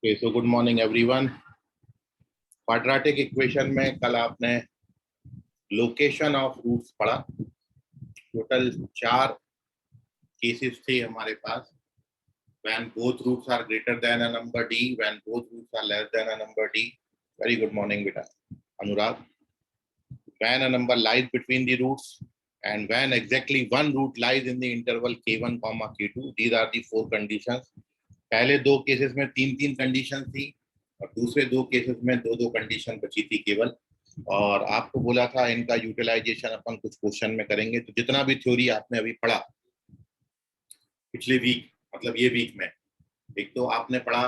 सो good morning everyone. Quadratic equation में कल आपने लोकेशन ऑफ रूट्स पढ़ा। टोटल 4 केसेस थे हमारे पास। When both roots are greater than a number D, when both roots are less than a number D. Very good morning बेटा Anurag. When a number lies between the roots and when exactly one root lies in the interval k1 k2, these are the 4 conditions। पहले 2 cases में 3 condition थी और दूसरे 2 cases में 2 condition बची थी केवल। और आपको बोला था इनका यूटिलाइजेशन अपन कुछ क्वेश्चन में करेंगे। तो जितना भी थ्योरी आपने अभी पढ़ा पिछले वीक, मतलब ये वीक में, एक तो आपने पढ़ा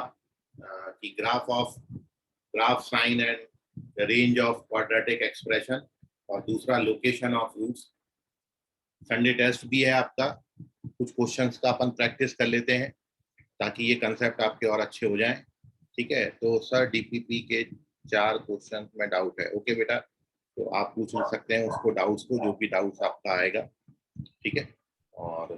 कि graph sign and range of quadratic expression, और दूसरा location of roots. Sunday test भी है आपका, कुछ क्वेश्चंस का अपन प्रैक्टिस कर लेते हैं ताकि ये कंसेप्ट आपके और अच्छे हो जाएं। ठीक है, तो सर डीपीपी के 4 क्वेश्चन में डाउट है। ओके बेटा, तो आप पूछ सकते हैं उसको डाउट्स को, जो भी डाउट्स आपका आएगा। ठीक है, और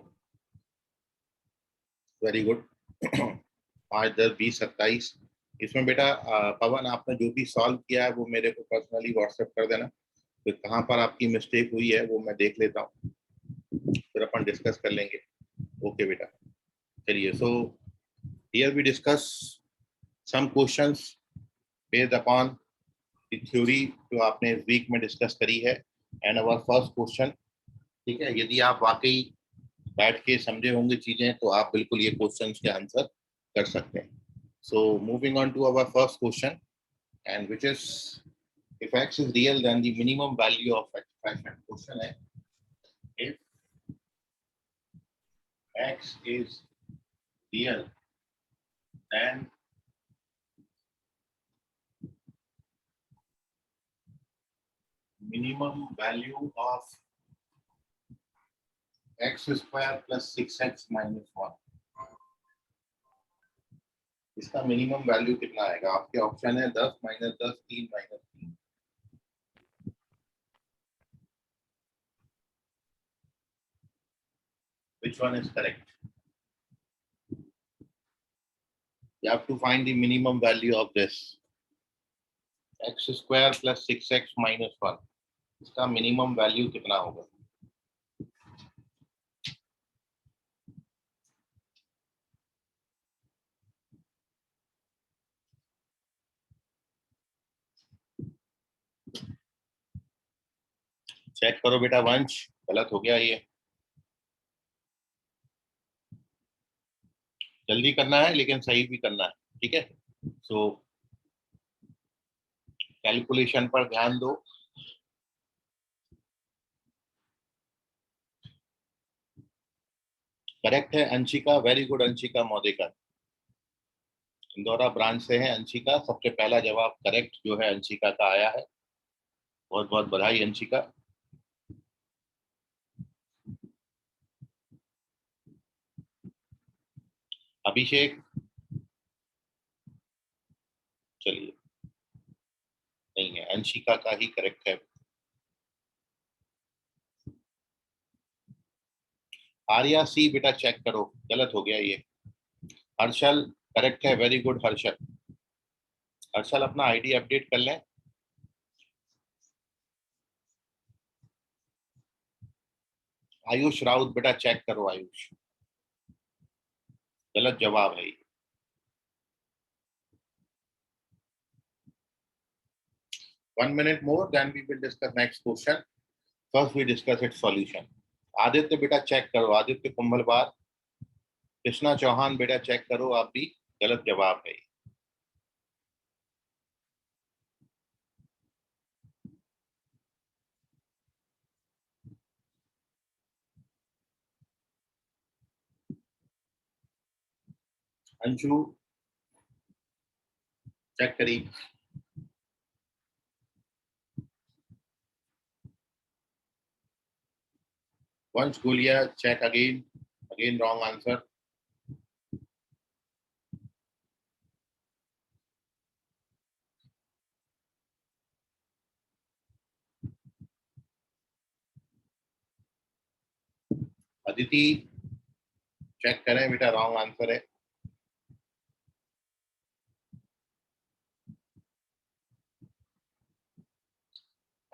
वेरी गुड। 5, 10, 20, 27 इसमें बेटा पवन आपने जो भी सॉल्व किया है वो मेरे को पर्सनली व्हाट्सएप कर देना। तो कहाँ पर आपकी मिस्टेक हुई है वो मैं देख लेता हूँ, फिर अपन डिस्कस कर लेंगे। ओके बेटा, चलिए। So here we discuss some questions based upon the theory जो आपने इस वीक में डिस्कस करी है। एंड अवर फर्स्ट क्वेश्चन, ठीक है, यदि आप वाकई बैठ के समझे होंगे चीजें तो आप बिल्कुल ये क्वेश्चंस के आंसर कर सकते हैं। So moving on to our first question, and which is if x is real then the minimum value of expression। Question है if x is real then minimum value of x square plus 6x minus 1, इसका minimum value कितना आएगा? आपके option है 10, -10, 3, -3। Which one is correct? You have to find the minimum value of this x square plus 6x minus 1। इसका minimum value कितना होगा? Check करो बेटा वंश, गलत हो गया ये। जल्दी करना है लेकिन सही भी करना है। ठीक है, सो कैलकुलेशन पर ध्यान दो। करेक्ट है Anshika, very good Anshika Maudekar, Indaura branch से है अंशिका। सबसे पहला जवाब करेक्ट जो है अंशिका का आया है। बहुत बहुत बधाई अंशिका। अभिषेक, चलिए, नहीं है, अंशिका का ही करेक्ट है। आर्या सी बेटा चेक करो, गलत हो गया ये। हर्षल करेक्ट है, वेरी गुड हर्षल। हर्षल अपना आईडी अपडेट कर लें। आयुष राउत बेटा चेक करो, आयुष गलत जवाब है। 1 minute more then we will discuss next question। First we discuss its solution। Aditya बेटा चेक करो, आदित्य कुंभलवार। कृष्णा चौहान बेटा चेक करो, आप भी गलत जवाब है। अंशु चेक करिए। Vansh Goliya check again, again wrong answer. Aditi check करें बेटा, रॉन्ग आंसर है।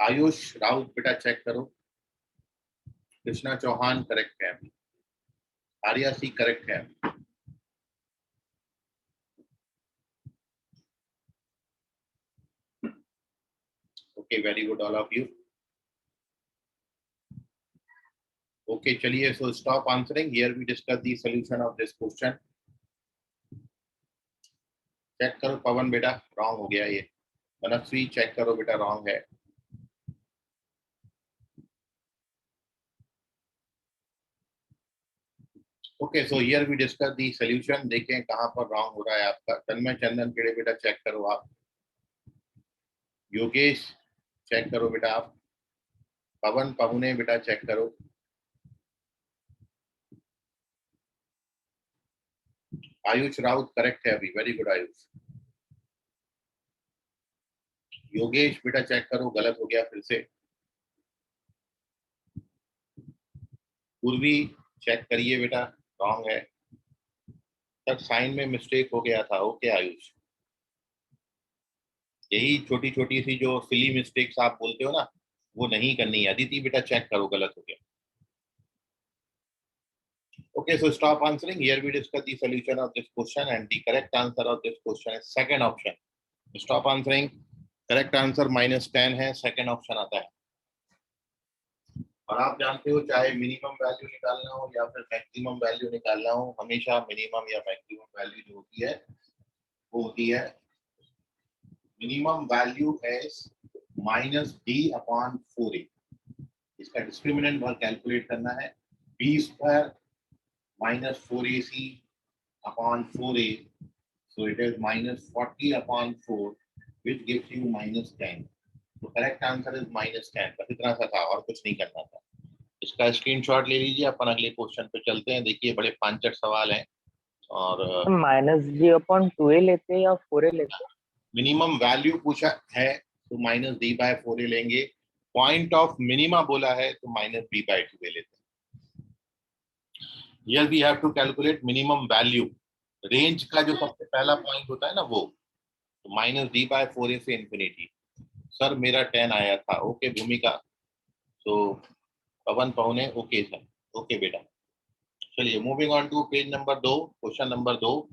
आयुष राउत बेटा चेक करो। कृष्णा चौहान करेक्ट है, आर्या सी करेक्ट है। Okay, very good all of you. Okay चलिए, so stop answering, here we discuss the solution of this question. Check करो पवन बेटा, रॉन्ग हो गया ये। मनस्वी चेक करो बेटा, रॉन्ग है। Okay, so here we discuss the solution. देखें कहां पर रॉन्ग हो रहा है आपका। तन्मय चंदन केड़े बेटा चेक करो आप। योगेश चेक करो बेटा आप। पवन पवने बेटा चेक करो। आयुष राउत करेक्ट है अभी, वेरी गुड आयुष। योगेश बेटा चेक करो, गलत हो गया फिर से। पूर्वी चेक करिए बेटा, रॉन्ग है। तक साइन में मिस्टेक हो गया था। ओके आयुष, यही छोटी छोटी सी जो सिली मिस्टेक्स आप बोलते हो ना, वो नहीं करनी है। अदिति बेटा चेक करो, गलत हो गया। Okay, so stop answering. Here we discuss the solution of this question, and the correct answer of this question is second option. Stop answering. Correct answer -10 है, second option आता है। और आप जानते हो, चाहे मिनिमम वैल्यू निकालना हो या फिर मैक्सिमम वैल्यू निकालना हो, हमेशा मिनिमम या मैक्सिमम वैल्यू जो होती है वो होती है मिनिमम वैल्यू एज -d/4a। इसका डिस्क्रिमिनेंट वर्क कैलकुलेट करना है। b² -4ac/4a, so it is -40/4, which gives you -10। तो करेक्ट आंसर इज -10। बस इतना सा था और कुछ नहीं करना था। इसका स्क्रीनशॉट ले लीजिए, अपन अगले क्वेश्चन पे चलते हैं। देखिए बड़े पांचट सवाल हैं। और -d/2a लेते हैं या 4a लेते हैं? मिनिमम वैल्यू पूछा है तो -d/4a लेंगे। पॉइंट ऑफ मिनिमा बोला है तो -b/2a लेते हैं। Here we have to calculate minimum value। Range का जो सबसे पहला पॉइंट होता है ना वो, तो -d/4a से इंफिनिटी। सर मेरा 10 आया था। ओके भूमिका, तो पवन पवने ओके सर, ओके बेटा। चलिए moving on to page number 2, question number 2।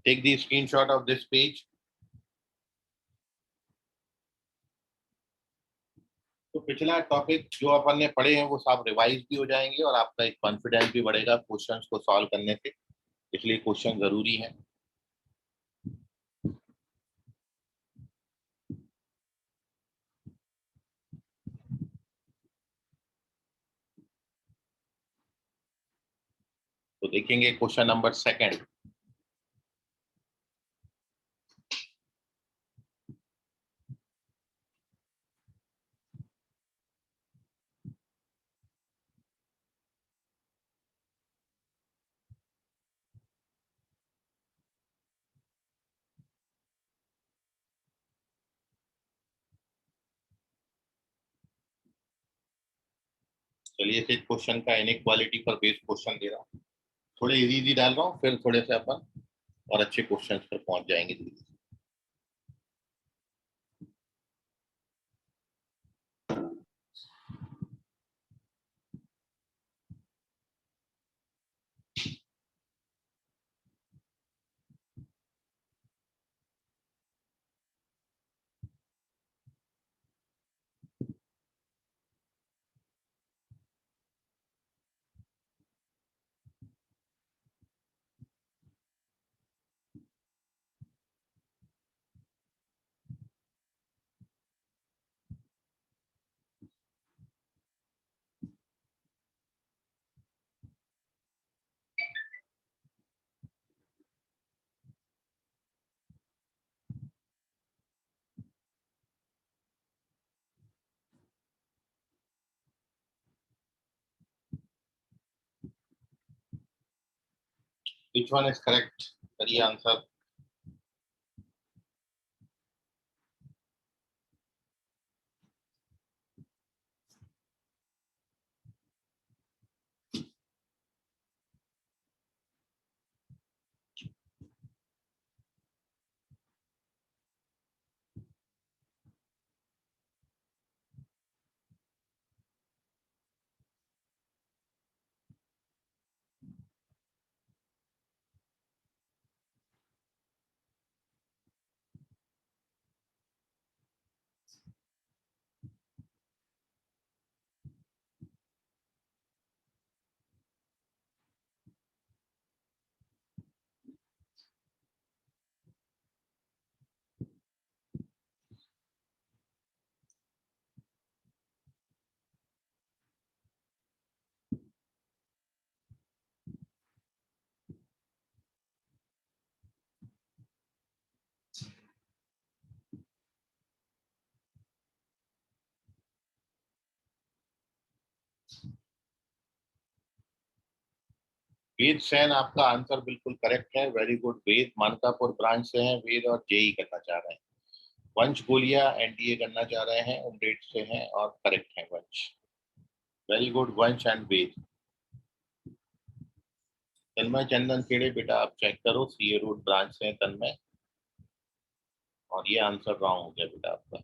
Take the screenshot of this page. तो पिछला टॉपिक जो अपन ने पढ़े हैं वो सब रिवाइज भी हो जाएंगे और आपका एक कॉन्फिडेंस भी बढ़ेगा क्वेश्चंस को सॉल्व करने से, इसलिए क्वेश्चन जरूरी है। तो देखेंगे क्वेश्चन नंबर 2। चलिए फिर क्वेश्चन का इनइक्वालिटी पर बेस्ड क्वेश्चन दे रहा हूँ। थोड़े इजी डाल रहा हूँ, फिर थोड़े से अपन और अच्छे क्वेश्चन पर पहुंच जाएंगे धीरे। Which one is correct? करिए आंसर। वेद सैन आपका आंसर बिल्कुल करेक्ट है, वेरी गुड। वेद मानकापुर ब्रांच से हैं वेद और जेई करना चाह रहे हैं। वंश गोलिया एनडीए करना चाह रहे हैं, उमरेड से हैं और करेक्ट है वंश। वेरी गुड वंश एंड वेद। तन्मय चंदन खेड़े बेटा आप चेक करो, सीए रोड ब्रांच से हैं तन्मय, और ये आंसर रॉन्ग हो गया बेटा आपका।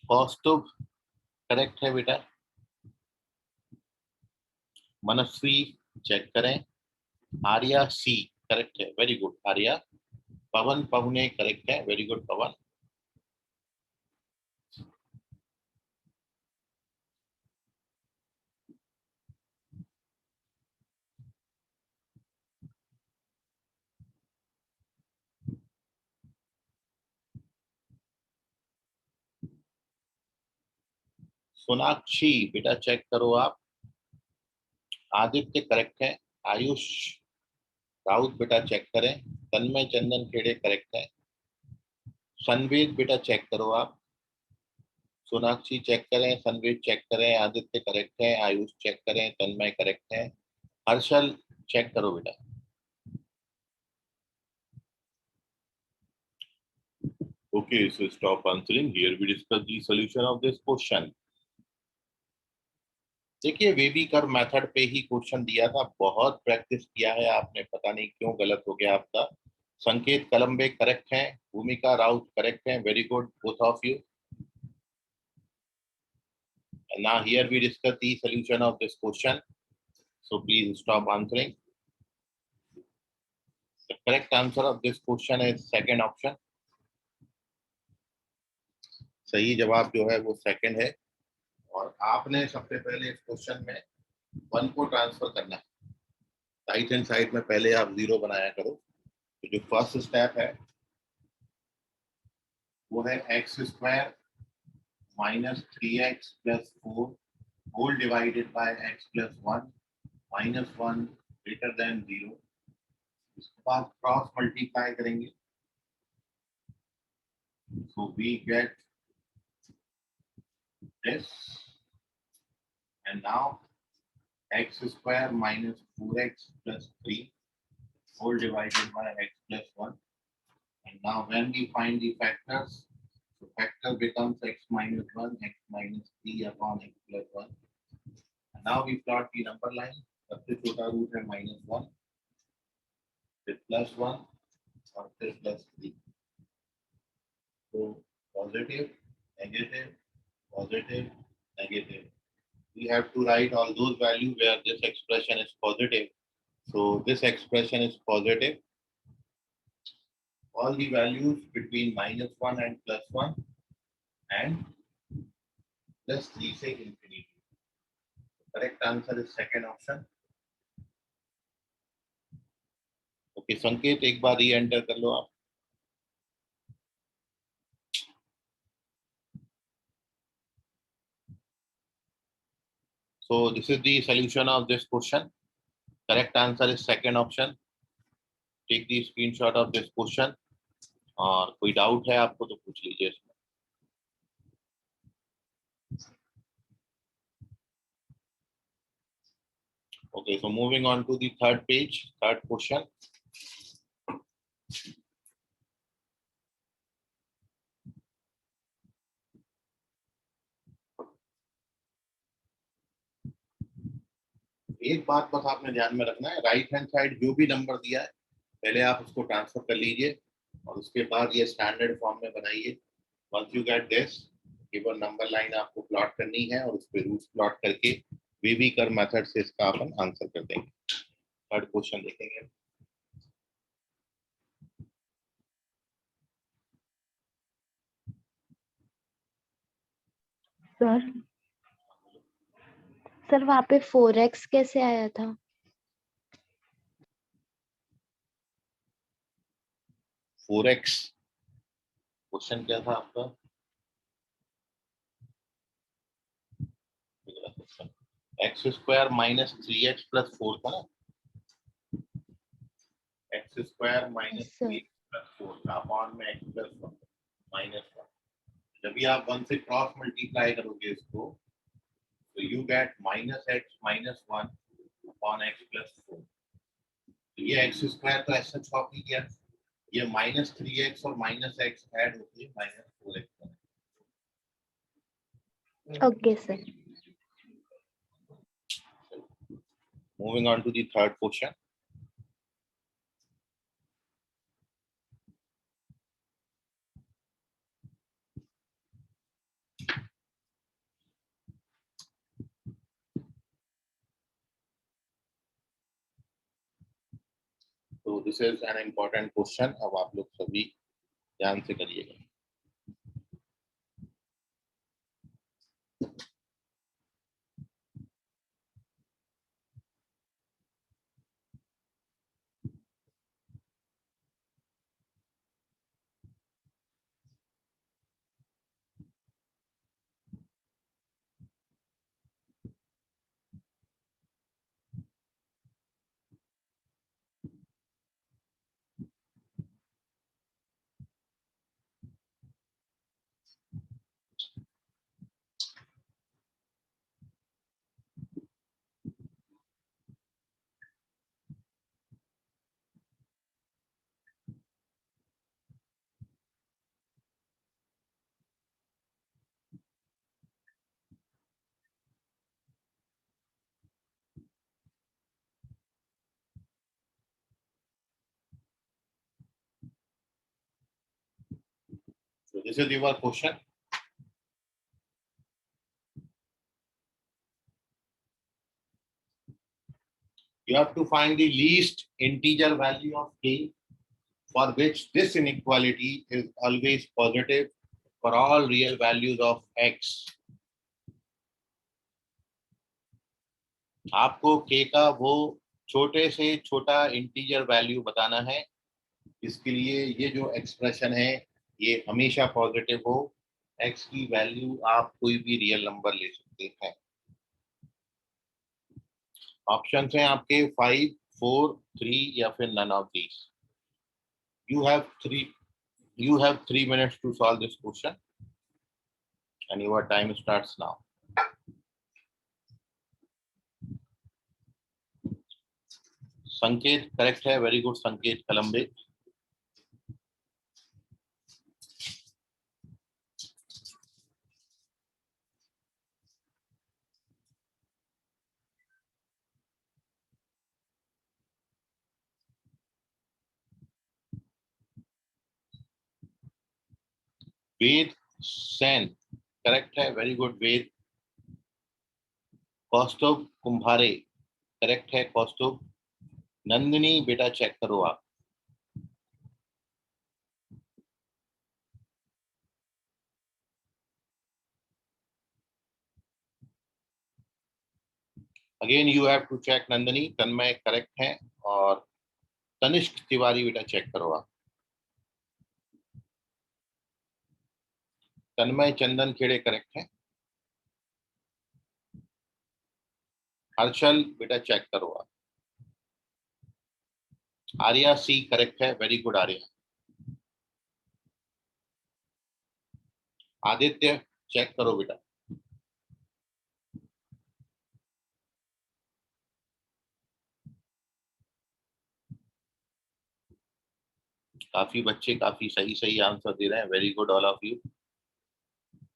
कौस्तुभ करेक्ट है बेटा। मनस्वी चेक करें। आर्या सी करेक्ट है, वेरी गुड आर्या। पवन पवने करेक्ट है, वेरी गुड पवन। सोनाक्षी बेटा चेक करो आप। आदित्य करेक्ट है। आयुष राउत बेटा चेक करें। तन्मय चंदन खेड़े करेक्ट है। संवेद बेटा चेक करो आप। सोनाक्षी चेक करें, संवेद चेक करें, आदित्य करेक्ट है, आयुष चेक करें, तन्मय करेक्ट है। हर्षल चेक करो बेटा। Okay, so stop answering. Here we discuss the solution of this question. देखिए वेवी कर मेथड पे ही क्वेश्चन दिया था, बहुत प्रैक्टिस किया है आपने, पता नहीं क्यों गलत हो गया आपका। संकेत कलम्बे करेक्ट है, भूमिका राउत करेक्ट है, very good both of you. Now here we discuss the solution of this question. So please stop answering. The correct answer of this question is second option. सही जवाब जो है वो सेकंड है। और आपने सबसे पहले इस क्वेश्चन में 1 को ट्रांसफर करना है। राइट हैंड साइड में पहले आप 0 बनाया करो। तो जो फर्स्ट स्टेप है वो है x square minus 3x plus 4 whole divided by x plus 1 minus 1 greater than 0। इसके बाद क्रॉस मल्टीप्लाई करेंगे, so we get this, and now x square minus 4x plus 3 whole divided by x plus 1, and now when we find the factors, so factor becomes x minus 1 x minus 3 upon x plus 1, and now we plot the number line। सबसे छोटा root है -1, फिर +1 और फिर +3। तो positive negative positive, negative. We have to write all those values where this expression is positive. So this expression is positive. All the values between -1 and +1 and +3 से infinity. Correct answer is second option. Okay, संकेत एक बार re-enter कर लो आप। So this is the solution of this question. Correct answer is second option. Take the screenshot of this question. और कोई doubt है आपको तो पूछ लीजिए इसमें। Okay, so moving on to the third page, third question. एक बात बस आपने ध्यान में रखना है, राइट हैंड साइड जो भी नंबर दिया है पहले आप उसको ट्रांसफर कर लीजिए और उसके बाद ये स्टैंडर्ड फॉर्म में बनाइए। वंस यू गेट दिस, केवल नंबर लाइन आपको प्लॉट करनी है और उस पर रूट्स प्लॉट करके वीवी कर मेथड से इसका अपन आंसर कर देंगे। थर्ड क्वेश्चन देखेंगे। सर वहाँ पे 4x कैसे आया था? 4x, क्वेश्चन क्या था आपका? X square minus 3x plus 4 था ना, x square minus Yes, sir. 3 plus 4 था अपॉन में एक्स प्लस 1 माइनस 1। जब भी आप 1 से क्रॉस मल्टीप्लाई करोगे इसको, तो you get minus x minus 1 upon x plus 4। तो ये एक्स स्क्वायर तो ऐसा कॉपी किया, ये माइनस 3x और माइनस एक्स ऐड होती है minus 4x। Okay, sir. Moving on to the third question. So this is an important question. अब आप लोग सभी ध्यान से करिएगा। So this is your question. You have to find the least integer value of k for which this inequality is always positive for all real values of x. आपको k का वो छोटे से छोटा इंटीजर वैल्यू बताना है। इसके लिए ये जो एक्सप्रेशन है ये हमेशा पॉजिटिव हो। x की वैल्यू आप कोई भी रियल नंबर ले सकते हैं। ऑप्शन हैं आपके 5, 4, 3 या फिर none of these. You have 3 minutes to solve this question and your time starts now. Sanket correct है, very good Sanket Kalambe. Ved Sen correct है, very good Ved. Kaustubh Kumbhare correct है, कौस्तुभ। नंदिनी बेटा चेक करो आप। Again you have to check Nandini. Tanmay correct है और तनिष्क तिवारी बेटा चेक करो आप। तन्मय चंदन खेड़े करेक्ट है। हर्षल बेटा चेक करो आप। आर्या सी करेक्ट है, very good Arya. Aditya check करो बेटा। काफी बच्चे काफी सही सही आंसर दे रहे हैं, very good all of you.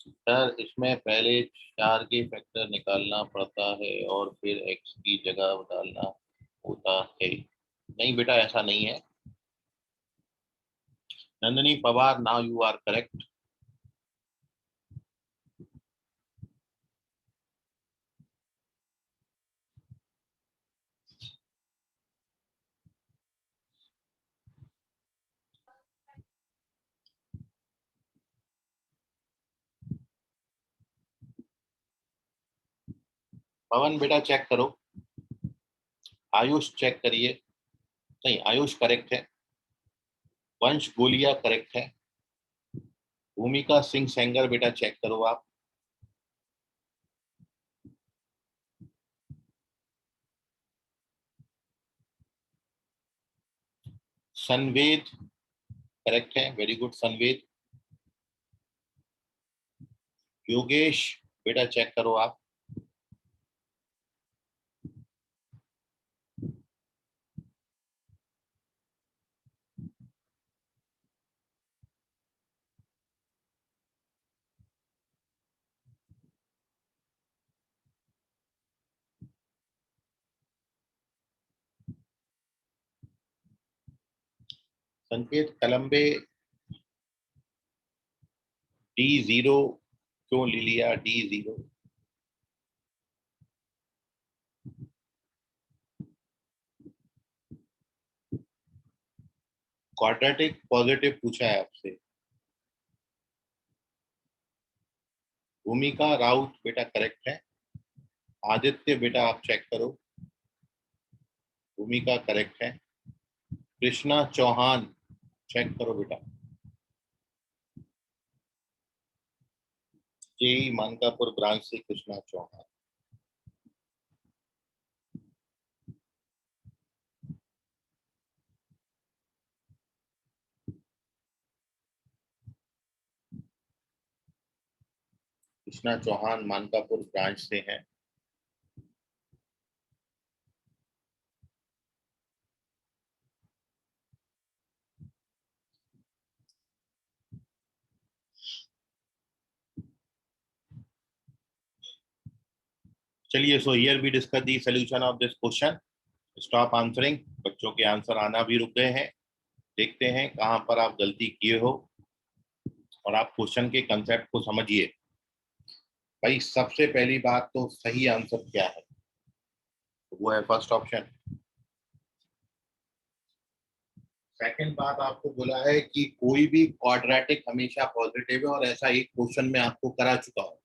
Sir इसमें पहले 4 के फैक्टर निकालना पड़ता है और फिर x की जगह डालना होता है। नहीं बेटा ऐसा नहीं है। Nandini Pawar, now you are correct. Pawan बेटा चेक करो। आयुष चेक करिए। नहीं आयुष करेक्ट है। वंश गोलिया करेक्ट है। भूमिका सिंह सेंगर बेटा चेक करो आप। संवेद करेक्ट है, वेरी गुड संवेद। योगेश बेटा चेक करो आप। संकेत कलम्बे D0 क्यों ले लिया D0? क्वाड्रेटिक पॉजिटिव पूछा है आपसे। भूमिका राउत बेटा करेक्ट है। आदित्य बेटा आप चेक करो। भूमिका करेक्ट है। कृष्णा चौहान चेक करो बेटा। जेई मानकापुर ब्रांच से कृष्णा चौहान। कृष्णा चौहान मानकापुर ब्रांच से हैं। चलिए, so here we discuss the solution of this question. Stop answering. बच्चों के आंसर आना भी रुक गए हैं। देखते हैं कहां पर आप गलती किए हो और आप क्वेश्चन के कंसेप्ट को समझिए। भाई सबसे पहली बात तो सही आंसर क्या है, वो है फर्स्ट ऑप्शन। सेकंड बात आपको बोला है कि कोई भी क्वाड्रेटिक हमेशा पॉजिटिव है, और ऐसा एक क्वेश्चन में आपको करा चुका हूं।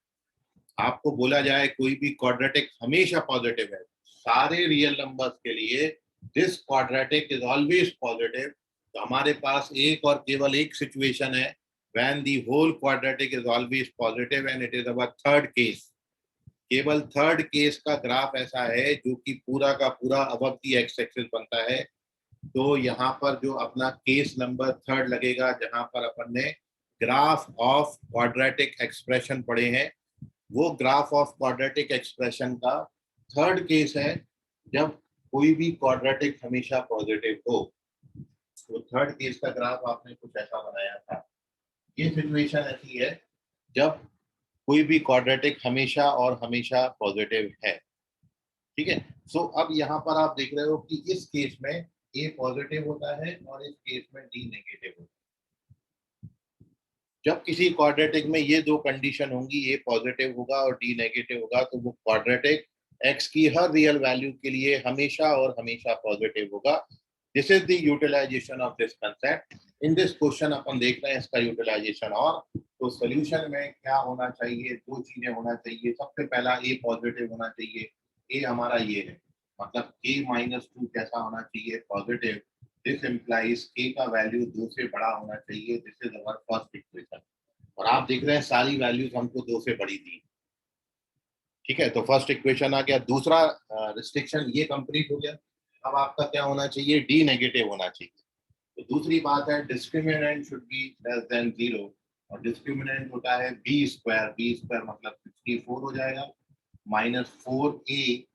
आपको बोला जाए कोई भी क्वाड्रेटिक हमेशा पॉजिटिव है, सारे रियल नंबर्स के लिए this quadratic is always positive, तो हमारे पास एक और केवल एक सिचुएशन है when the whole quadratic is always positive and it is our third case. केवल थर्ड केस का ग्राफ ऐसा है जो कि पूरा का पूरा अबव दी एक्स एक्सिस बनता है। तो यहाँ पर जो अपना केस नंबर थर्ड लगेगा, जहां पर अपन ने ग्राफ ऑफ क्वाड्रेटिक एक्सप्रेशन पढ़े हैं, वो ग्राफ ऑफ क्वाड्रेटिक एक्सप्रेशन का थर्ड केस है जब कोई भी क्वाड्रेटिक हमेशा पॉजिटिव हो। तो थर्ड केस का ग्राफ आपने कुछ ऐसा बनाया था। ये सिचुएशन ऐसी है जब कोई भी क्वाड्रेटिक हमेशा और हमेशा पॉजिटिव है। ठीक है। सो अब यहाँ पर आप देख रहे हो कि इस केस में ए पॉजिटिव होता है और इस केस में डी नेगेटिव होता है। जब किसी क्वाड्रेटिक में ये दो कंडीशन होंगी, ए पॉजिटिव होगा और डी नेगेटिव होगा, तो वो क्वाड्रेटिक एक्स की हर रियल वैल्यू के लिए हमेशा और हमेशा पॉजिटिव होगा। This is the utilisation of this concept. In this question अपन देख रहे हैं इसका यूटिलाइजेशन। और तो सोल्यूशन में क्या होना चाहिए, दो चीजें होना चाहिए। सबसे पहला ए पॉजिटिव होना चाहिए। ए हमारा ये है, मतलब k-2 कैसा होना चाहिए, पॉजिटिव। दिस इम्प्लाइज k का वैल्यू 2 से बड़ा होना चाहिए। This is our first equation. और आप देख रहे हैं सारी वैल्यूज हमको 2 से बड़ी दी। ठीक है, तो फर्स्ट इक्वेशन आ गया। दूसरा रिस्ट्रिक्शन ये कंप्लीट हो गया। अब आपका क्या होना चाहिए, डी नेगेटिव होना चाहिए। तो दूसरी बात है discriminant should be less than 0, और डिस्क्रिमिनेंट होता है बी स्क्वायर। बी स्क्वायर मतलब 64 हो जाएगा, -4a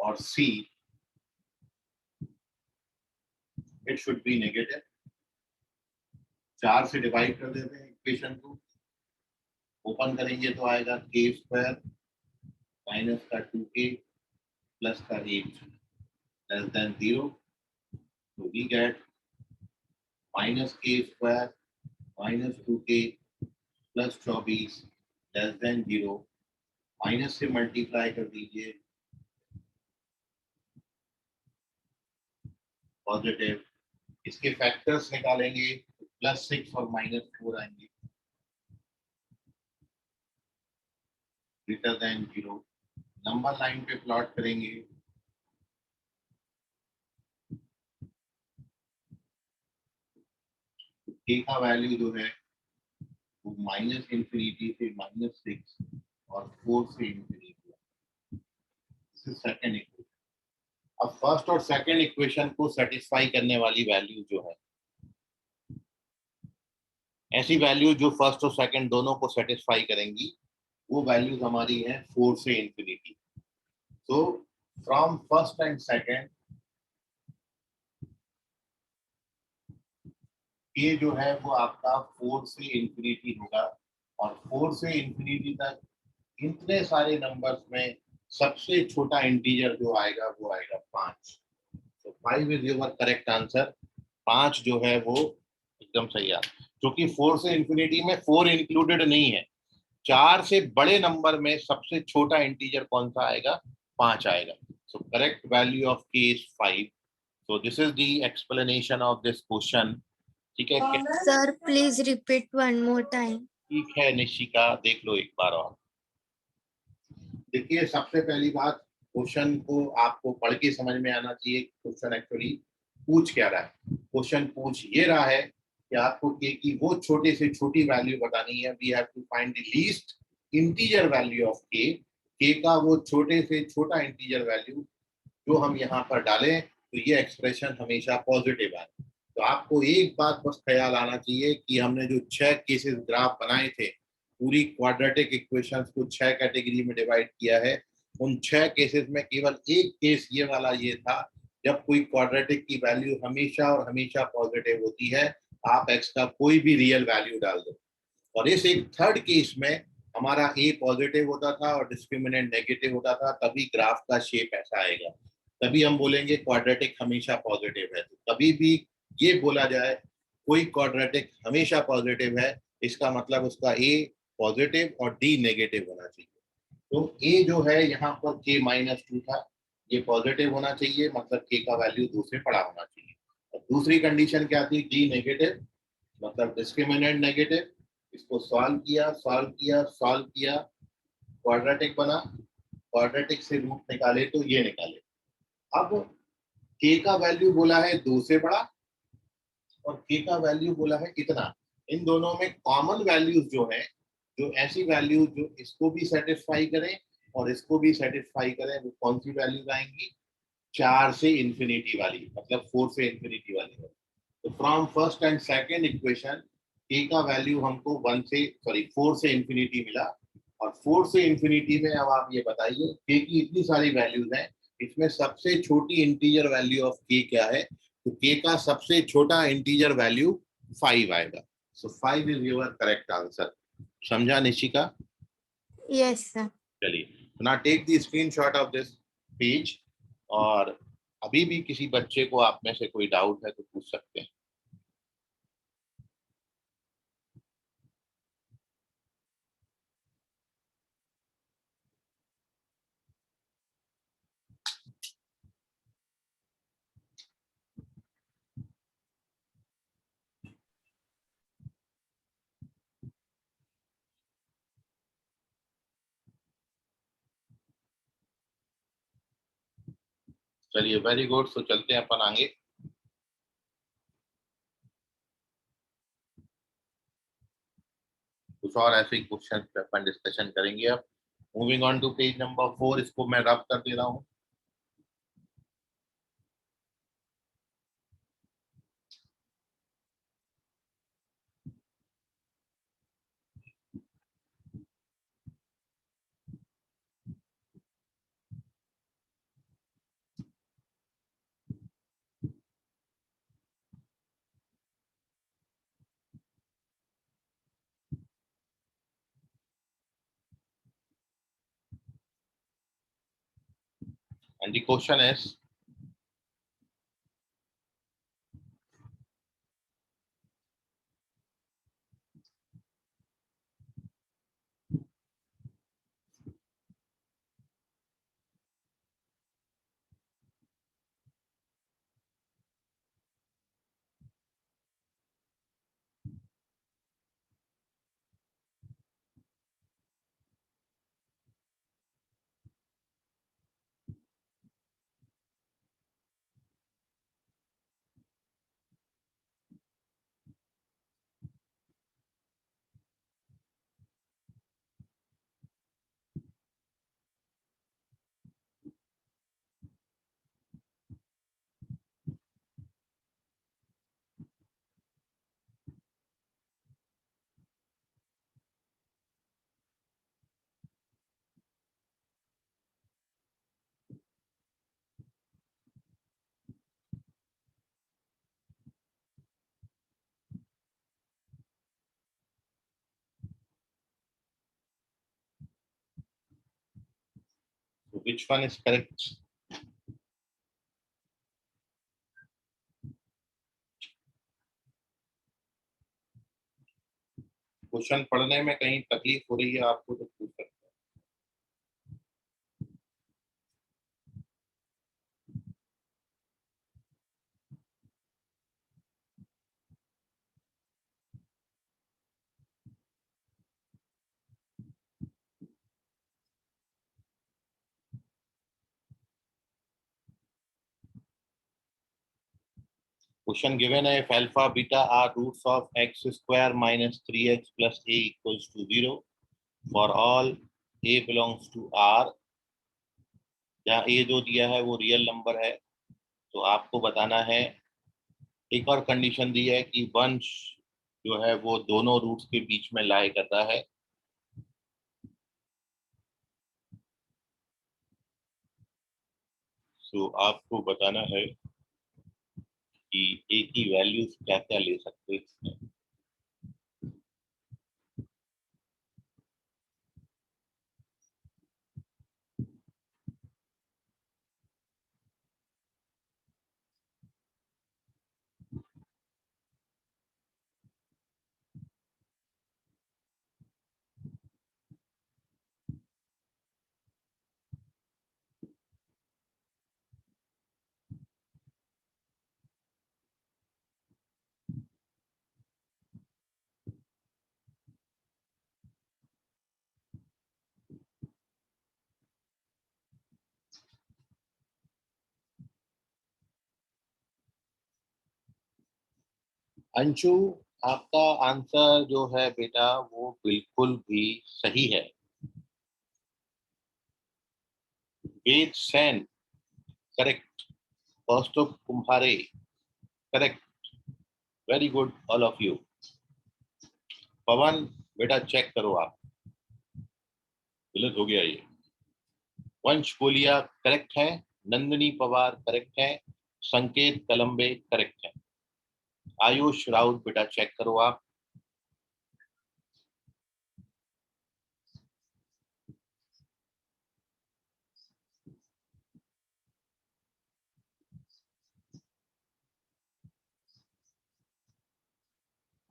और c, it should be negative. 4 से डिवाइड कर देते हैं इक्वेशन को, ओपन करेंगे तो आएगा k स्क्वायर माइनस का 2k प्लस का 8 लेस देन 0। तो we get -k square -2k plus 24 less than 0। Minus से मल्टीप्लाई कर दीजिए, पॉजिटिव। इसके फैक्टर्स निकालेंगे तो +6 और -4 आएंगे, ग्रेटर देन 0। नंबर लाइन पे प्लॉट करेंगे, के का वैल्यू जो है वो माइनस इंफिनिटी से -6 और 4 से infinity. This is second equation. अब फर्स्ट और सेकंड इक्वेशन को सेटिस्फाई करने वाली वैल्यू जो है, ऐसी वैल्यू जो फर्स्ट और सेकंड दोनों को सेटिस्फाई करेंगी, वो वैल्यूज हमारी है 4 से इंफिनिटी। तो फ्रॉम फर्स्ट एंड सेकंड ये जो है वो आपका 4 से इंफिनिटी होगा, और 4 से इंफिनिटी तक इतने सारे नंबर्स में सबसे छोटा इंटीजर जो आएगा वो आएगा 5। तो 5 इज योर करेक्ट आंसर। 5 जो है वो एकदम सही है, क्योंकि 4 से इंफिनिटी में 4 इंक्लूडेड नहीं है। 4 से बड़े नंबर में सबसे छोटा इंटीजर कौन सा आएगा? 5 आएगा। सो करेक्ट वैल्यू ऑफ के is 5। So this is the explanation of this question. ठीक है, Sir, please repeat one more time. ठीक है निशिका, देख लो एक बार और। देखिए, सबसे पहली बात, क्वेश्चन को आपको पढ़ के समझ में आना चाहिए। क्वेश्चन एक्चुअली पूछ क्या रहा है? क्वेश्चन पूछ ये रहा है कि आपको के की वो छोटे से छोटी वैल्यू बतानी है। We have to find the least integer value of k का वो छोटे से छोटा इंटीजर वैल्यू जो हम यहाँ पर डालें तो ये एक्सप्रेशन हमेशा पॉजिटिव आए। तो आपको एक बात बस ख्याल आना चाहिए कि हमने जो 6 केसेस ग्राफ बनाए थे, पूरी क्वाड्रेटिक इक्वेशंस को 6 कैटेगरी में डिवाइड किया है। उन 6 केसेस में केवल एक केस ये वाला ये था जब कोई क्वाड्रेटिक की वैल्यू हमेशा और हमेशा पॉजिटिव होती है, आप एक्स का कोई भी रियल वैल्यू डाल दो। और इस एक थर्ड केस में हमारा ए पॉजिटिव होता था और डिस्क्रिमिनेंट नेगेटिव होता था, तभी ग्राफ का शेप ऐसा आएगा। तभी हम बोलेंगे क्वाड्रेटिक हमेशा पॉजिटिव है। तो कभी भी ये बोला जाए कोई क्वाड्रेटिक हमेशा पॉजिटिव है, इसका मतलब उसका ए पॉजिटिव और डी नेगेटिव होना चाहिए। तो ए जो है यहाँ पर k-2 था, ये पॉजिटिव होना चाहिए, मतलब k का वैल्यू 2 से बड़ा होना चाहिए। और दूसरी कंडीशन क्या थी? डी नेगेटिव, मतलब डिस्क्रिमिनेंट नेगेटिव। इसको सॉल्व किया, सॉल्व किया, सॉल्व किया, क्वाड्रेटिक बना, क्वाड्रेटिक से रूट निकाले तो ये निकाले। अब k का वैल्यू बोला है 2 से बड़ा और k का वैल्यू बोला है इतना। इन दोनों में कॉमन वैल्यूज जो है, जो ऐसी वैल्यू जो इसको भी सेटिस्फाई करें और इसको भी सेटिस्फाई करें, वो कौन सी वैल्यूज आएंगी? 4 से इंफिनिटी वाली, मतलब 4 से इंफिनिटी वाली। तो from first and second equation k का वैल्यू हमको 4 से इंफिनिटी मिला। और 4 से इंफिनिटी में अब आप ये बताइए k की इतनी सारी वैल्यूज हैं, इसमें सबसे छोटी इंटीजर वैल्यू ऑफ k क्या है? तो k का सबसे छोटा इंटीजर वैल्यू 5 आएगा। So 5 is your correct answer. समझा निशिका? Yes, sir. चलिए, ना take the screenshot of this page, और अभी भी किसी बच्चे को आप में से कोई डाउट है तो पूछ सकते हैं। चलिए, वेरी गुड। सो चलते हैं अपन आगे। कुछ और ऐसे क्वेश्चन पे अपन डिस्कशन करेंगे। अब moving on to page number 4, इसको मैं रब कर दे रहा हूँ। And the question is, Which one is correct? Question पढ़ने में कहीं तकलीफ हो रही है आपको तो पूछ सकते हैं। Question given if alpha beta are roots of x square minus 3x plus a equals to 0 for all a belongs to R, जहाँ a जो दिया है वो रियल नंबर है, तो आपको बताना है। एक और कंडीशन दी है कि वंश जो है वो दोनों रूट्स के बीच में लाई करता है। तो आपको बताना है कि a की वैल्यूज क्या क्या ले सकते हैं इसमें। अंशु, आपका आंसर जो है बेटा वो बिल्कुल भी सही है। Ved Sen correct, Kaustubh Kumhare correct, very good all of you. Pawan बेटा चेक करो आप, गलत हो गया ये। वंश बोलिया करेक्ट है, नंदिनी पवार करेक्ट है, संकेत कलम्बे करेक्ट है। आयुष राउत बेटा चेक करो आप।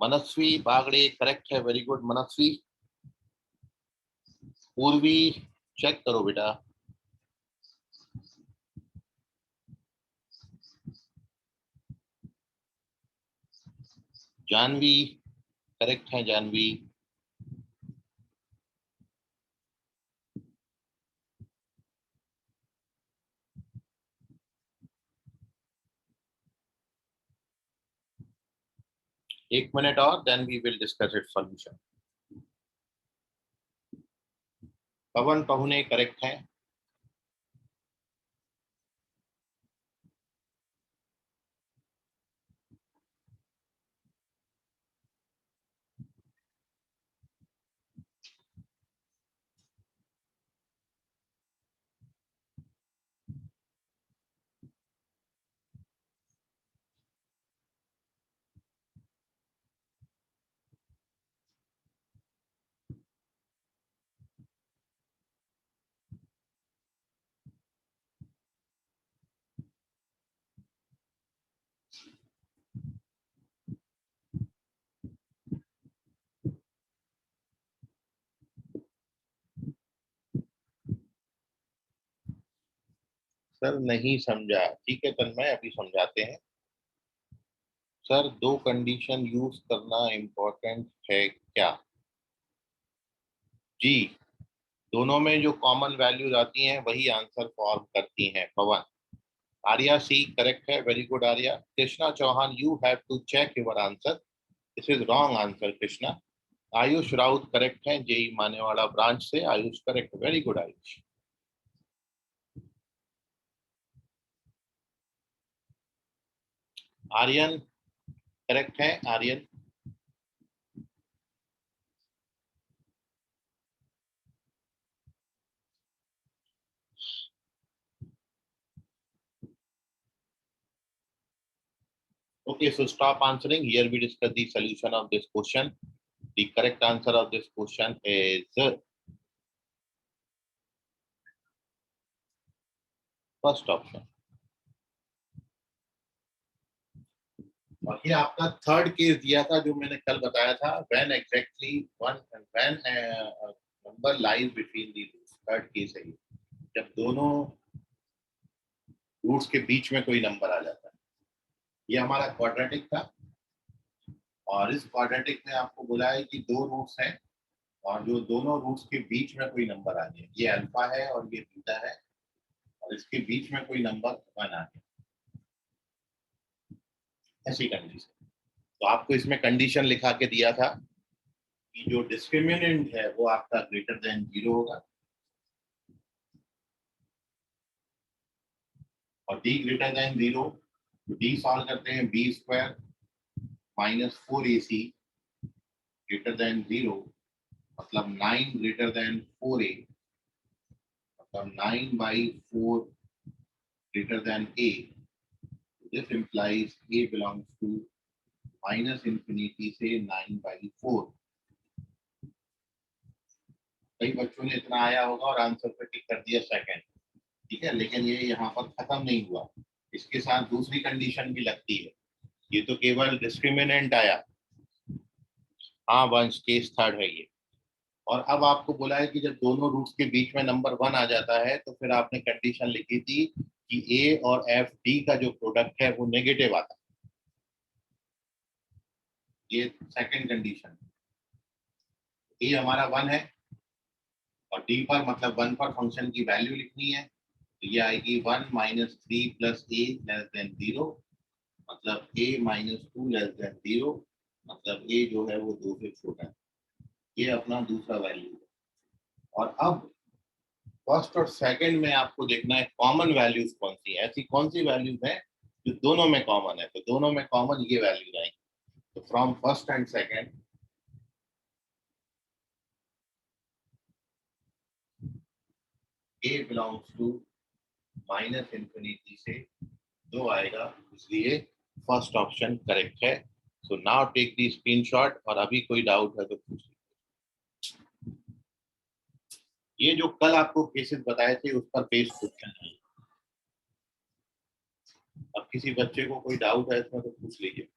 मनस्वी बागड़े करेक्ट है, वेरी गुड मनस्वी। पूर्वी चेक करो बेटा। जानवी करेक्ट है, जानवी। एक मिनट और, then we will discuss it solution. Pawan Pahune correct है। सर नहीं समझा, ठीक है तन्मय अभी समझाते हैं। सर दो कंडीशन यूज करना इम्पोर्टेंट है क्या? जी, दोनों में जो कॉमन वैल्यूज आती हैं वही आंसर फॉर्म करती हैं। पवन, आर्या सी करेक्ट है, very good Arya. Krishna Chauhan, you have to check your answer, this is wrong answer Krishna. Ayush Raut correct है, जेई मानेवाला ब्रांच से Ayush correct, very good Ayush. Aryan correct है, Aryan. Okay, so stop answering. Here we discuss the solution of this question. The correct answer of this question is first option. और ये आपका third case दिया था जो मैंने कल बताया था, when exactly one when number lies between the roots. Third case है ये, जब दोनों रूट्स के बीच में कोई नंबर आ जाता है। ये हमारा क्वाड्रेटिक था, और इस क्वाड्रेटिक में आपको बोला है कि दो रूट्स हैं और जो दोनों रूट्स के बीच में कोई नंबर आ गया, ये अल्फा है और ये बीटा है, और इसके बीच में कोई नंबर 1 आ गया, ऐसी कंडीशन। तो आपको इसमें कंडीशन लिखा के दिया था कि जो डिस्क्रिमिनेंट है वो आपका ग्रेटर देन 0 होगा, और डी ग्रेटर देन 0, तो डी सॉल्व करते हैं, B square minus 4ac greater than 0, मतलब 9 ग्रेटर देन 4a, मतलब 9/4 greater than a. This implies a belongs to minus infinity से 9/4। कई बच्चों ने इतना आया होगा और आंसर पे टिक कर दिया सेकंड, ठीक है, लेकिन ये यहाँ पर खत्म नहीं हुआ, इसके साथ दूसरी कंडीशन भी लगती है। ये तो केवल डिस्क्रिमिनेंट आया, हाँ वंश केस थर्ड है ये। और अब आपको बोला है कि जब दोनों रूट्स के बीच में नंबर 1 आ जाता है तो फिर आपने कंडीशन लिखी थी कि ए और एफ डी का जो प्रोडक्ट है वो नेगेटिव आता है। ये सेकंड कंडीशन, ए हमारा 1 है और डी पर मतलब 1 पर फंक्शन की वैल्यू लिखनी है, तो ये आएगी 1 - 3 + a < 0, मतलब a - 2 < 0, मतलब a जो है वो 2 से छोटा है। ये अपना दूसरा वैल्यू है। और अब फर्स्ट और सेकंड में आपको देखना है कॉमन वैल्यूज कौन सी है, ऐसी कौन सी वैल्यूज है जो दोनों में कॉमन है। तो दोनों में कॉमन ये वैल्यूज आएंगी। तो from first and second a belongs to -infinity से 2 आएगा, इसलिए फर्स्ट ऑप्शन करेक्ट है। So now take the screenshot, और अभी कोई डाउट है तो पूछ लीजिए। ये जो कल आपको केसेस बताए थे उस पर बेस्ड क्वेश्चन है। अब किसी बच्चे को कोई डाउट है इसमें तो पूछ लीजिए,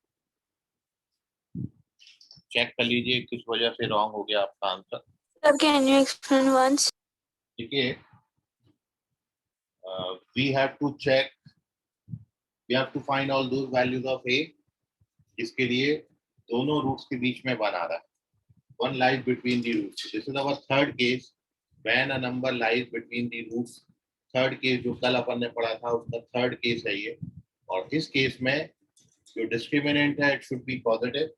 चेक कर लीजिए किस वजह से रॉन्ग हो गया आपका answer. Sir, can you explain once? देखिए, we have to check, we have to find all those values of a जिसके लिए दोनों रूट्स के बीच में 1 आ रहा है, 1 lies between the roots. This is our third case when a number lies between the roots. Third case जो कल अपन ने पढ़ा था उसका थर्ड केस है ये। और इस केस में जो डिस्क्रिमिनेंट है इट शुड बी पॉजिटिव,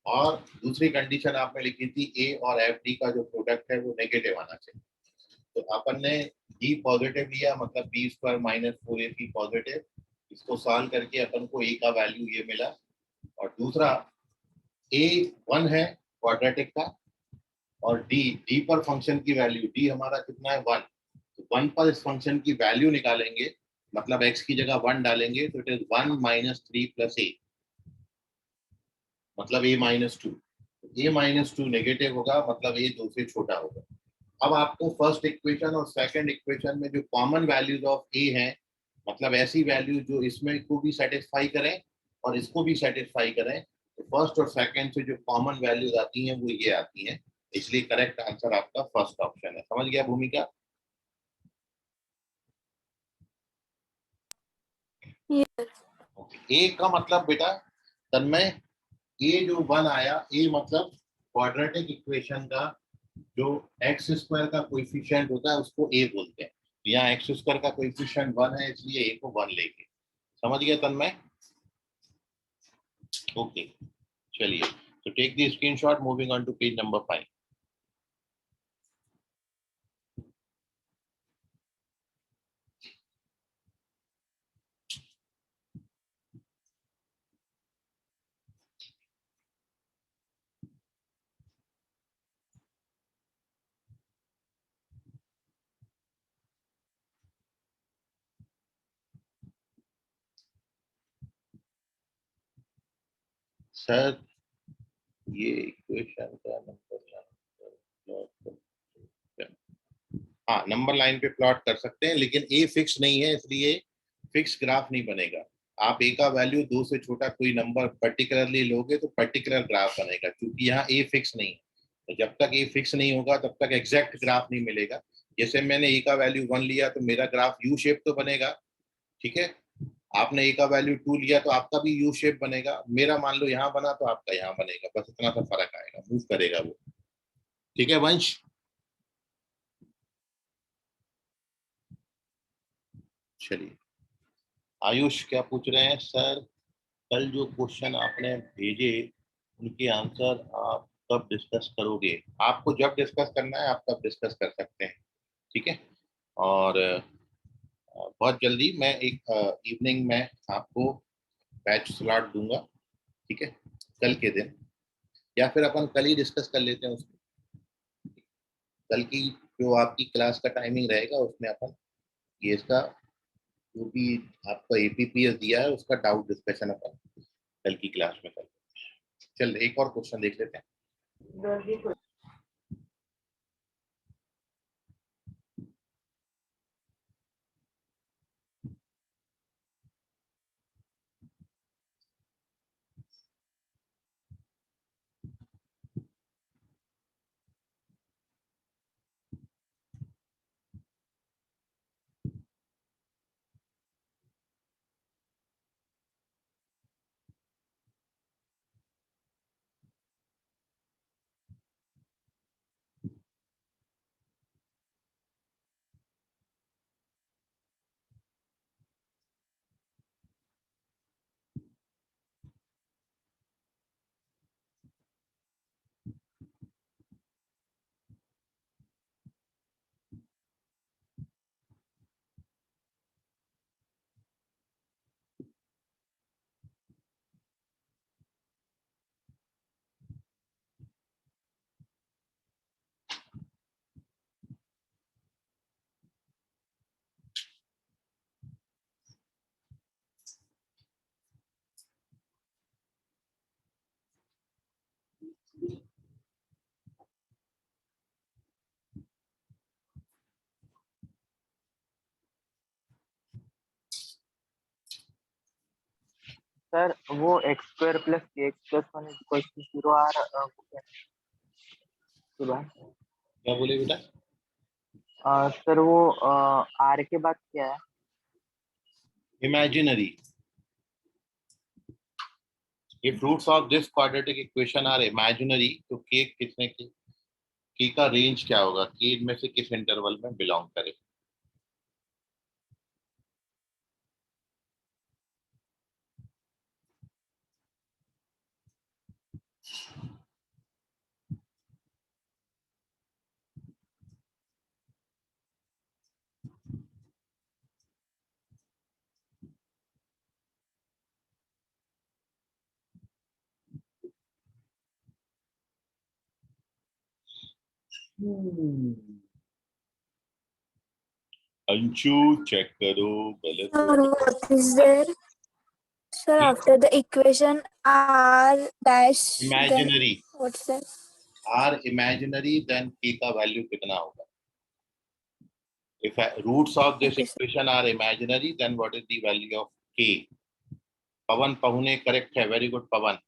और दूसरी कंडीशन आपने लिखी थी ए और एफ डी का जो प्रोडक्ट है वो नेगेटिव आना चाहिए। तो अपन ने डी पॉजिटिव लिया, मतलब बी स्क्वायर -4ac पॉजिटिव, इसको सॉल्व करके अपन को ए का वैल्यू ये मिला। और दूसरा ए 1 है क्वाड्रेटिक का, और डी पर फंक्शन की वैल्यू, डी हमारा कितना है 1, तो 1 पर इस फंक्शन की वैल्यू निकालेंगे, मतलब x की जगह 1 डालेंगे, तो इट इज 1 - 3 + a, मतलब a - 2। a - 2 नेगेटिव होगा, मतलब a 2 से छोटा होगा। अब आपको फर्स्ट इक्वेशन और सेकंड इक्वेशन में जो कॉमन वैल्यूज ऑफ a हैं, मतलब ऐसी वैल्यू जो इसमें को भी सेटिस्फाई करें और इसको भी सेटिस्फाई करें, तो फर्स्ट और सेकंड से जो कॉमन वैल्यूज आती हैं वो ये आती हैं, इसलिए करेक्ट आंसर आपका फर्स्ट ऑप्शन है। समझ गया भूमिका? Yes. ए का मतलब बेटा तन्मय, ए जो 1 आया, ए मतलब क्वाड्रेटिक इक्वेशन का जो एक्स स्क्वायर का कोएफिशिएंट होता है उसको ए बोलते हैं। यहाँ एक्स स्क्वायर का कोएफिशिएंट 1 है, इसलिए ए को 1 लेंगे। समझ गया तन्मय? ओके, चलिए, तो take the screenshot, moving on to page number 5। Sir ये इक्वेशन का नंबर, हाँ, नंबर लाइन पे प्लॉट कर सकते हैं, लेकिन ए फिक्स नहीं है, इसलिए फिक्स ग्राफ नहीं बनेगा। आप ए का वैल्यू 2 से छोटा कोई नंबर पर्टिकुलरली लोगे तो पर्टिकुलर ग्राफ बनेगा, क्योंकि यहाँ ए फिक्स नहीं है। तो जब तक ए फिक्स नहीं होगा तब तक एग्जैक्ट ग्राफ नहीं मिलेगा। जैसे मैंने ए का वैल्यू 1 लिया तो मेरा ग्राफ यू शेप तो बनेगा, ठीक है। आपने ए का वैल्यू 2 लिया तो आपका भी यू शेप बनेगा। मेरा मान लो यहाँ बना तो आपका यहाँ बनेगा, बस इतना सा फर्क आएगा, मूव करेगा वो। ठीक है वंश? चलिए, आयुष क्या पूछ रहे हैं? सर, कल जो क्वेश्चन आपने भेजे उनके आंसर आप कब डिस्कस करोगे? आपको जब डिस्कस करना है आप तब डिस्कस कर सकते हैं, ठीक है। और बहुत जल्दी मैं एक इवनिंग में आपको बैच स्लॉट दूंगा, ठीक है, कल के दिन, या फिर अपन कल ही डिस्कस कर लेते हैं उसको। कल की जो आपकी क्लास का टाइमिंग रहेगा उसमें अपन ये इसका जो भी आपका एपीपीएस दिया है उसका डाउट डिस्कशन अपन कल की क्लास में कर। चल एक और क्वेश्चन देख लेते हैं। सर वो x square plus k x plus 1 equal to 0 or क्या बोले बेटा? सर वो आर के बाद क्या है? Imaginary. If roots of this quadratic equation are imaginary, तो k कितने k का रेंज क्या होगा? k में से किस इंटरवल में बिलोंग करे? अंशु चेक करो, गलत हो। Sir, what is there? Sir, after the equation r dash, then imaginary. what's that? r imaginary, then k का वैल्यू कितना होगा? If roots of this Okay, sir. equation are imaginary, then what is the value of k? Pawan Pahune correct है, very good Pawan.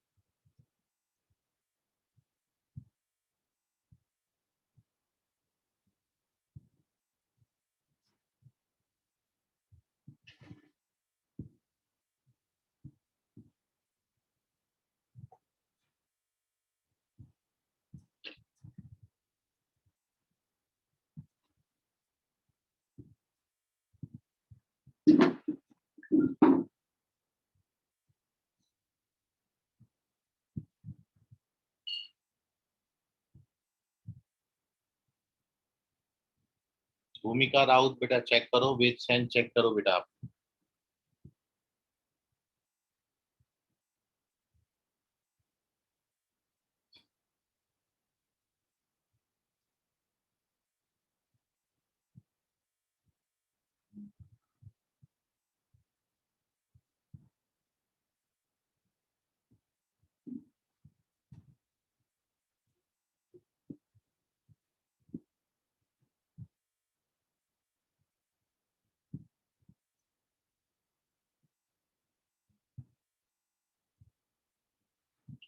Bhumika Raut बेटा check करो, वेद Sen check करो बेटा आप।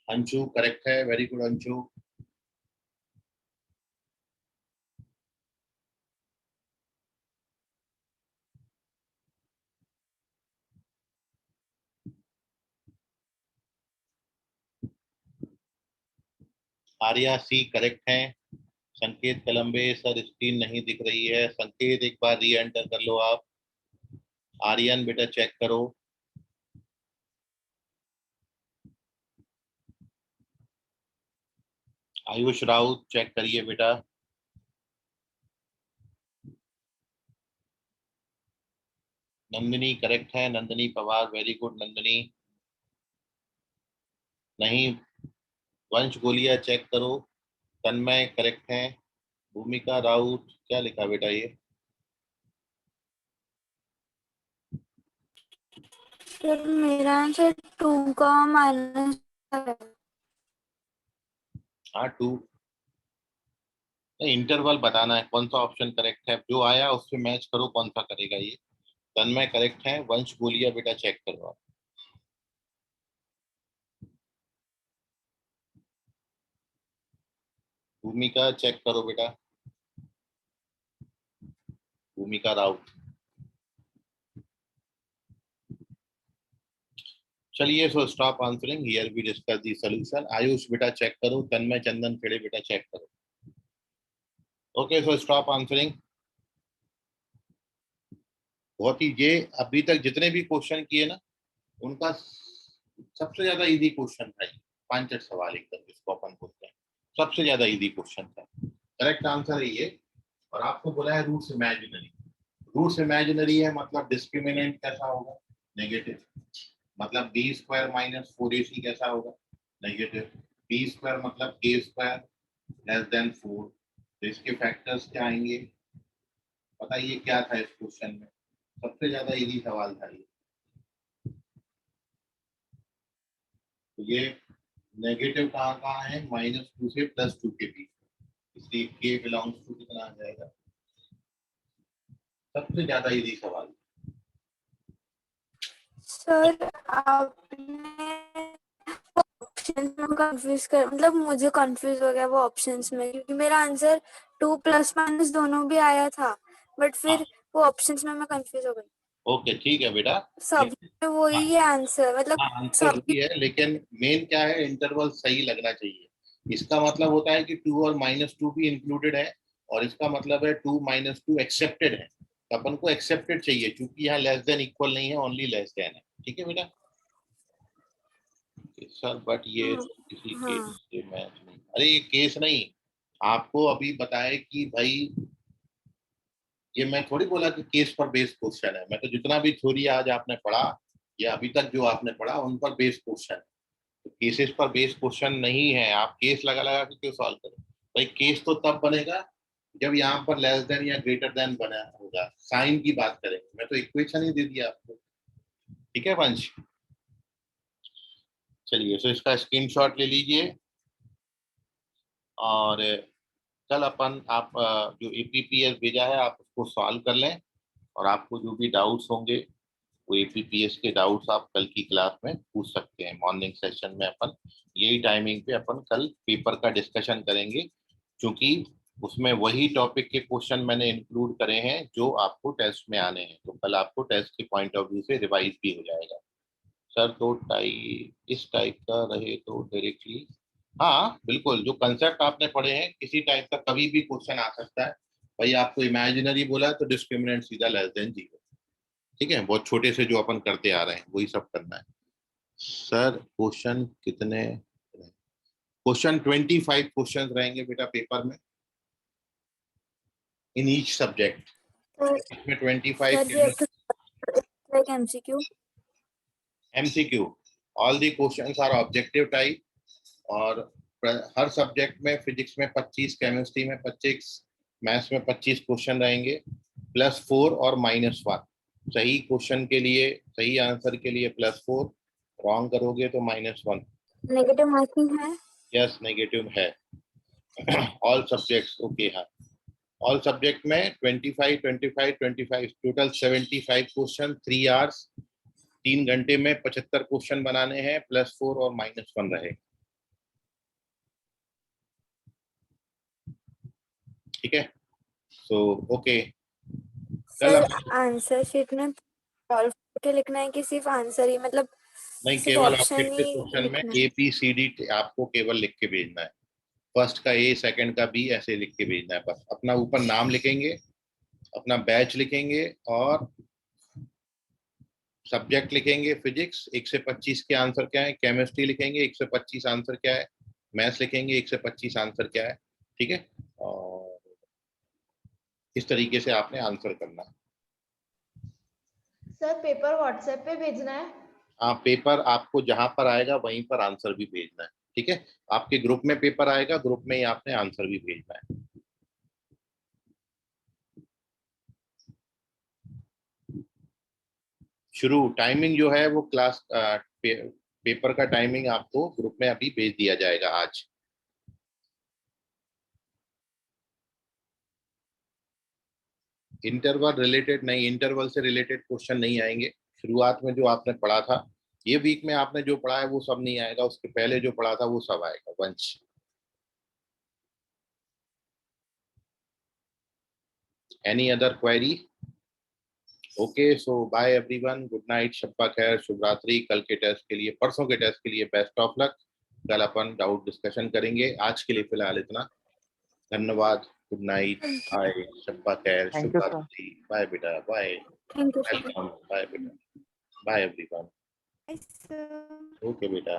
Anshu correct है, very good Anshu. Arya C correct है। संकेत कलम्बे सर स्क्रीन नहीं दिख रही है। संकेत एक बार री एंटर कर लो आप। आर्यन बेटा चेक करो। आयुष राउत चेक करिए बेटा। नंदिनी करेक्ट है, नंदिनी पवार वेरी गुड नंदिनी। नहीं, वंश गोलिया चेक करो। तन्मय करेक्ट है। भूमिका राउत क्या लिखा बेटा ये? सर मेरा आंसर 2 का माइनस है। हाँ 2। नहीं, इंटरवल बताना है कौन सा ऑप्शन करेक्ट है, जो आया उससे मैच करो कौन सा करेगा ये। तन्मय करेक्ट है, वंश गोलिया बेटा चेक करो आप। भूमिका चेक करो बेटा। भूमिका राउत। चलिए, so stop answering, here we discuss the solution. Ayush बेटा चेक करो। तन्मय चंदन खेड़े बेटा चेक करो। Okay, so stop answering. बहुत ही, ये अभी तक जितने भी क्वेश्चन किए ना, उनका सबसे ज्यादा इजी क्वेश्चन था ये। 5 सवाल एकदम जिसको अपन बोलते हैं, सबसे ज्यादा इजी क्वेश्चन था। करेक्ट आंसर है ये। और आपको बोला है रूट्स इमेजिनरी। रूट्स इमेजिनरी है मतलब डिस्क्रिमिनेंट कैसा होगा? नेगेटिव। मतलब बी स्क्वायर माइनस 4ac कैसा होगा? नेगेटिव। बी स्क्वायर मतलब के स्क्वायर लेस देन 4। तो इसके फैक्टर्स क्या आएंगे? बताइए क्या था इस क्वेश्चन में? सबसे ज्यादा इजी सवाल था ये। तो ये नेगेटिव कहाँ कहाँ है? -2 से +2 के बीच। इसलिए के बिलोंग्स टू कितना आ जाएगा? सबसे ज्यादा इजी सवाल। सर आपने ऑप्शंस में कंफ्यूज कर, मतलब मुझे कंफ्यूज हो गया वो ऑप्शंस में, क्योंकि मेरा आंसर 2 प्लस माइनस दोनों भी आया था, बट हाँ फिर वो ऑप्शंस में मैं कंफ्यूज हो गई। ओके ठीक है बेटा। सब में वही है आंसर, मतलब हाँ आंसर सब। वही है, लेकिन मेन क्या है, इंटरवल सही लगना चाहिए। इसका मतलब होता है कि 2 और -2 भी इंक्लूडेड है, और इसका मतलब है 2 -2 एक्सेप्टेड है। तो अपन को एक्सेप्टेड चाहिए, क्योंकि यहाँ लेस देन इक्वल नहीं है, ओनली लेस देन है। ठीक है बेटा। सर बट ये हाँ तो किसी केस हाँ से मैच नहीं। अरे ये केस नहीं, आपको अभी बताए कि भाई, ये मैं थोड़ी बोला कि केस पर बेस्ड क्वेश्चन है। मैं तो जितना भी थ्योरी आज आपने पढ़ा, या अभी तक जो आपने पढ़ा, उन पर बेस्ड क्वेश्चन है। तो केसेस पर बेस्ड क्वेश्चन नहीं है। आप केस लगा लगा के क्यों सॉल्व करें? भाई केस तो तब बनेगा जब यहाँ पर लेस देन या ग्रेटर देन बना होगा। साइन की बात करेंगे, मैं तो इक्वेशन ही दे दिया आपको। ठीक है वंश। चलिए, तो इसका स्क्रीनशॉट ले लीजिए, और कल अपन आप जो एपीपीएस भेजा है आप उसको सॉल्व कर लें। और आपको जो भी डाउट्स होंगे, वो एपीपीएस के डाउट्स आप कल की क्लास में पूछ सकते हैं। मॉर्निंग सेशन में अपन यही टाइमिंग पे अपन कल पेपर का डिस्कशन करेंगे, क्योंकि उसमें वही टॉपिक के क्वेश्चन मैंने इंक्लूड करे हैं जो आपको टेस्ट में आने हैं। तो कल आपको टेस्ट के पॉइंट ऑफ व्यू से रिवाइज भी हो जाएगा। सर तो इस टाइप का रहे तो डायरेक्टली, हाँ बिल्कुल, जो कंसेप्ट आपने पढ़े हैं किसी टाइप का कभी भी क्वेश्चन आ सकता है। भाई आपको इमेजिनरी बोला है तो डिस्क्रिमिनेंट सीधा लेस देन 0। ठीक है, बहुत छोटे से जो अपन करते आ रहे हैं वही सब करना है। सर क्वेश्चन कितने? क्वेश्चन 25 क्वेश्चन रहेंगे बेटा पेपर में, इन ईच सब्जेक्ट। सर। इसमें 25 सर ये एक MCQ. MCQ। All the questions are objective type. और हर सब्जेक्ट में, फिजिक्स में 25, केमिस्ट्री में 25, मैथ्स में 25 क्वेश्चन रहेंगे, +4 और -1। सही क्वेश्चन के लिए, सही आंसर के लिए +4, रॉन्ग करोगे तो -1। नेगेटिव मार्किंग है। यस नेगेटिव है। All subjects okay. हाँ, ऑल सब्जेक्ट में 25 25 25 टोटल 75 क्वेश्चन, 3 आवर्स, 3 घंटे में 75 क्वेश्चन बनाने हैं, +4 और -1 रहे। ठीक है, so okay. Sir answer sheet में सॉल्व करके लिखना है कि सिर्फ आंसर ही, मतलब नहीं, सिर्फ केवल ऑप्शन ऑब्जेक्टिव ही क्वेश्चन में लिखना है? ABCD आपको केवल लिख के भेजना है। फर्स्ट का A, सेकंड का B, ऐसे लिख के भेजना है बस। अपना ऊपर नाम लिखेंगे, अपना बैच लिखेंगे और सब्जेक्ट लिखेंगे फिजिक्स, 1 से 25 के आंसर क्या है। केमिस्ट्री लिखेंगे 1 से 25 आंसर क्या है। मैथ्स लिखेंगे 1 से 25 आंसर क्या है। ठीक है, और इस तरीके से आपने आंसर करना है। सर पेपर व्हाट्सएप पे भेजना है? हाँ, पेपर आपको जहां पर आएगा वहीं पर आंसर भी भेजना है। ठीक है, आपके ग्रुप में पेपर आएगा, ग्रुप में ही आपने आंसर भी भेजना है। शुरू टाइमिंग जो है वो क्लास पेपर का टाइमिंग आपको ग्रुप में अभी भेज दिया जाएगा आज। इंटरवल रिलेटेड नहीं, इंटरवल से रिलेटेड क्वेश्चन नहीं आएंगे। शुरुआत में जो आपने पढ़ा था, ये वीक में आपने जो पढ़ा है वो सब नहीं आएगा, उसके पहले जो पढ़ा था वो सब आएगा वंश। Any other query? ओके, सो बाय एवरीवन, गुड नाइट, शब्बा खैर, शुभ रात्रि। कल के टेस्ट के लिए, परसों के टेस्ट के लिए बेस्ट ऑफ लक। कल अपन डाउट डिस्कशन करेंगे। आज के लिए फिलहाल इतना। धन्यवाद, गुड नाइट, बाय, शब्बा खैर, थैंक शुभ यू सर। रात्रि, बाय बेटा, bye, thank you sir. Welcome, bye बेटा, बाय एवरीवन। सर ओके बेटा।